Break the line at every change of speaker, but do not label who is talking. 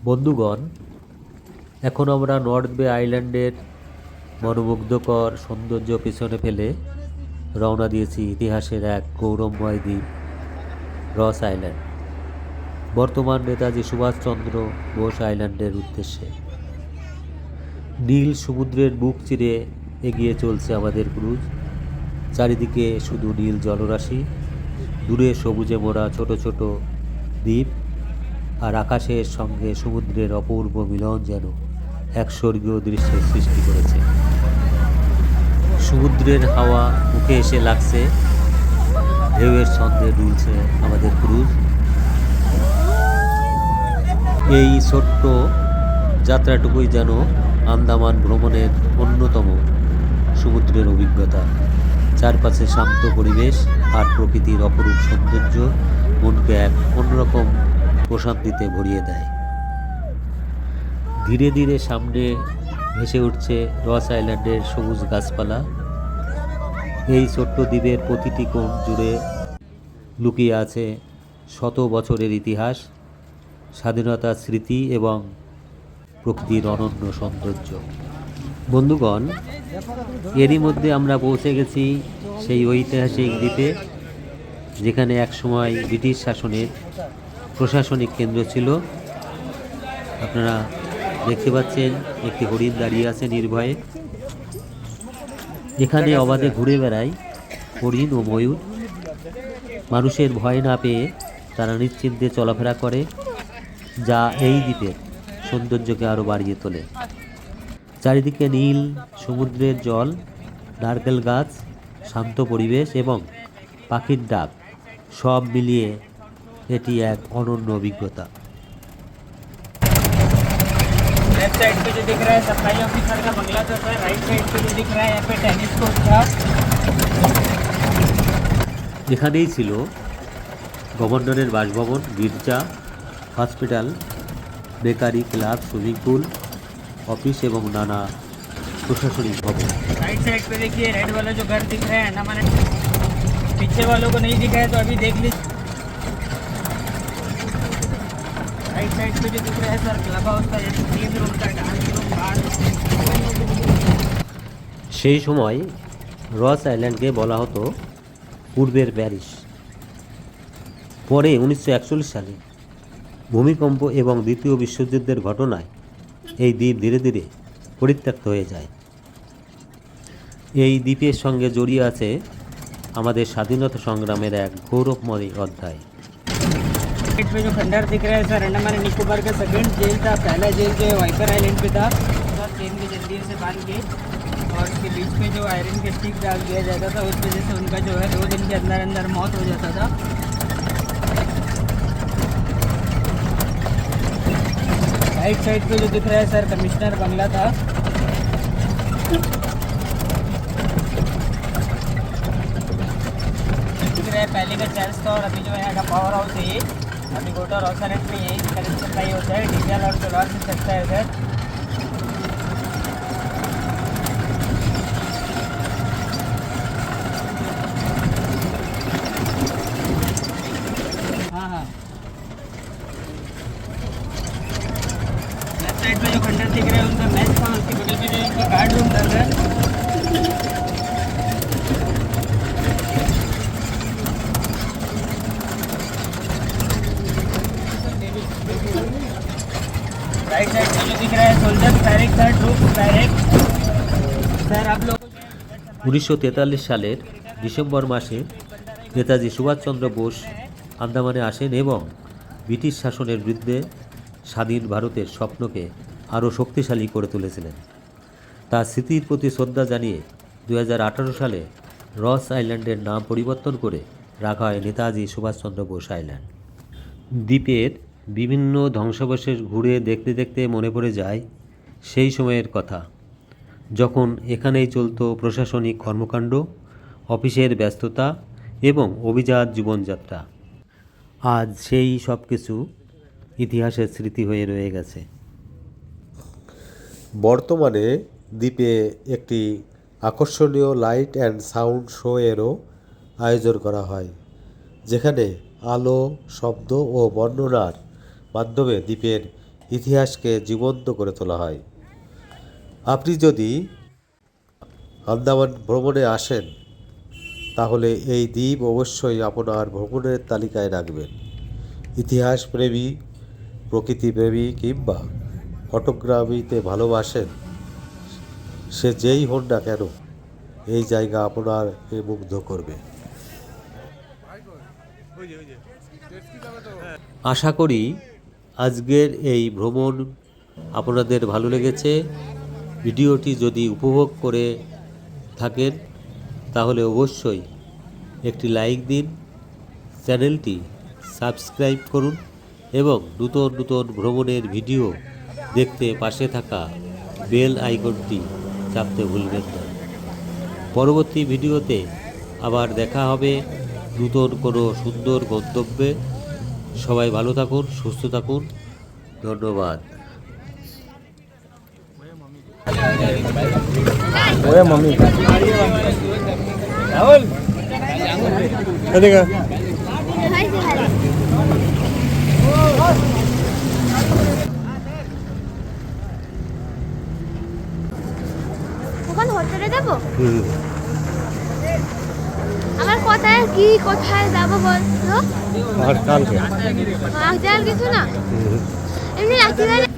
বন্ধুগণ, এখন আমরা নর্থ বে আইল্যান্ডের মনোমুগ্ধকর সৌন্দর্য পিছনে ফেলে রওনা দিয়েছি ইতিহাসের এক গৌরবময় দ্বীপ রস আইল্যান্ড, বর্তমান নেতাজি সুভাষচন্দ্র বোস আইল্যান্ডের উদ্দেশ্যে। নীল সমুদ্রের বুক চিরে এগিয়ে চলছে আমাদের ক্রুজ। চারিদিকে শুধু নীল জলরাশি, দূরে সবুজে মোড়া ছোট ছোট দ্বীপ, আর আকাশের সঙ্গে সমুদ্রের অপূর্ব মিলন যেন এক স্বর্গীয় দৃশ্যের সৃষ্টি করেছে। সমুদ্রের হাওয়া মুখে এসে লাগছে, ঢেউয়ের ছন্দে দুলছে আমাদের ক্রুজ। এই ছোট্ট যাত্রাটুকুই যেন আন্দামান ভ্রমণের অন্যতম সমুদ্রের অভিজ্ঞতা। চারপাশে শান্ত পরিবেশ আর প্রকৃতির অপরূপ সৌন্দর্য মনকে এক অন্যরকম প্রশান্তিতে ভরিয়ে দেয়। ধীরে ধীরে সামনে ভেসে উঠছে রস আইল্যান্ডের সবুজ গাছপালা। এই ছোট্ট দ্বীপের প্রতিটি কোণ জুড়ে লুকিয়ে আছে শত বছরের ইতিহাস, স্বাধীনতার স্মৃতি এবং প্রকৃতির অনন্য সৌন্দর্য। বন্ধুগণ, এরই মধ্যে আমরা পৌঁছে গেছি সেই ঐতিহাসিক দ্বীপে, যেখানে একসময় ব্রিটিশ শাসনের প্রশাসনিক কেন্দ্র ছিল। আপনারা দেখতে পাচ্ছেন একটি হরিণ দাঁড়িয়ে আছে নির্ভয়ে। এখানে অবাধে ঘুরে বেড়ায় হরিণ ও ময়ূর। মানুষের ভয় না পেয়ে তারা নিশ্চিন্তে চলাফেরা করে, যা এই দ্বীপের সৌন্দর্যকে আরও বাড়িয়ে তোলে। চারিদিকে নীল সমুদ্রের জল, নারকেল গাছ, শান্ত পরিবেশ এবং পাখির ডাক, সব মিলিয়ে এটি এক অনন্য অভিজ্ঞতা।
लेफ्ट साइड पे जो दिख रहा है सफाई ऑफिसर का बंगला था सर। राइट साइड पे जो दिख रहा है यहाँ पे टेनिस कोर्ट था।
এখানেই ছিল গভর্নরের বাসভবন, গির্জা, hospital, bakery, club, swimming pool, office এবং নানা প্রশাসনিক ভবন।
राइट साइड पे देखिए रेड वाला जो घर दिख रहा है ना, मैंने पीछे वालों को नहीं दिखा है तो अभी देख लीजिए। राइट साइड पे जो दिख रहा है सर क्लब हाउस का, ये 3 रूम का डांस रूम बार।
সেই সময় রস আইল্যান্ডকে বলা হতো পূর্বের প্যারিস। পরে 1941 সালে ভূমিকম্প এবং দ্বিতীয় বিশ্বযুদ্ধের ঘটনায় এই দ্বীপ ধীরে ধীরে পরিত্যক্ত হয়ে যায়। এই দ্বীপের সঙ্গে জড়িয়ে আছে আমাদের স্বাধীনতা সংগ্রামের এক গৌরবময় অধ্যায়।
साइड पे जो खंडर दिख रहा है सर, अंडमान एंड निकोबार का सेकंड जेल था। पहला जेल जो है वाइपर आइलैंड पे था, चेन की जंजीर से बांध के, और उसके बीच में जो आयरन के स्टिक डाल दिया जाता था, उस वजह से उनका जो है 2 दिन के अंदर अंदर मौत हो जाता था। राइट साइड पे जो दिख रहा है सर कमिश्नर बंगला था। दिख रहा है पहले का चर्च था, और अभी जो है यहाँ का पावर हाउस है। ये अभी गोटा रोसारेट में यही करेंट सप्लाई होता है, डीजल और सोलर से चलता है सर। हाँ हाँ, लेफ्ट साइड में जो खंडर दिख रहा है उनका मैच था, उसके बगल में जो इनका गार्ड रूम डल रहा है। राइट साइड में जो दिख रहा है सोल्जर बैरिक था, ट्रूप बैरिक। सर आप लोग
1943 সালের ডিসেম্বর মাসে নেতাজি সুভাষচন্দ্র বোস আন্দামানে আসেন এবং ব্রিটিশ শাসনের বিরুদ্ধে স্বাধীন ভারতের স্বপ্নকে আরও শক্তিশালী করে তুলেছিলেন। তার স্মৃতির প্রতি শ্রদ্ধা জানিয়ে 2018 সালে রস আইল্যান্ডের নাম পরিবর্তন করে রাখা হয় নেতাজি সুভাষচন্দ্র বোস আইল্যান্ড। দ্বীপের বিভিন্ন ধ্বংসাবশেষ ঘুরে দেখতে দেখতে মনে পড়ে যায় সেই সময়ের কথা, যখন এখানেই চলতো প্রশাসনিক কর্মকাণ্ড, অফিসের ব্যস্ততা এবং অভিজাত জীবনযাত্রা। আজ সেই সব কিছু ইতিহাসের স্মৃতি হয়ে রয়ে গেছে।
বর্তমানে দ্বীপে একটি আকর্ষণীয় লাইট অ্যান্ড সাউন্ড শো এরও আয়োজন করা হয়, যেখানে আলো, শব্দ ও বর্ণনার মাধ্যমে দ্বীপের ইতিহাসকে জীবন্ত করে তোলা হয়। আপনি যদি আন্দামান ভ্রমণে আসেন তাহলে এই দ্বীপ অবশ্যই আপনার ভ্রমণের তালিকায় রাখবেন। ইতিহাস প্রেমী, প্রকৃতি প্রেমী কিংবা ফটোগ্রাফিতে ভালোবাসেন সে যেই হন না কেন, এই জায়গা আপনাকে মুগ্ধ করবে।
আশা করি আজকের এই ভ্রমণ আপনাদের ভালো লেগেছে। ভিডিওটি যদি উপভোগ করে থাকেন তাহলে অবশ্যই একটি লাইক দিন, চ্যানেলটি সাবস্ক্রাইব করুন এবং নতুন নতুন ভ্রমণের ভিডিও দেখতে পাশে থাকা বেল আইকনটি চাপতে ভুলবেন না। পরবর্তী ভিডিওতে আবার দেখা হবে নতুন কোনো সুন্দর গন্তব্যে। সবাই ভালো থাকুন, সুস্থ থাকুন, ধন্যবাদ।
ওরে মামি রাহুল এদিকে
ওখান হোটেলে যাবো। আমার কোথায় কি কোথায় যাবো বলতো?
আর কালকে
আর কিছু না, এমনি রাত্রিবেলা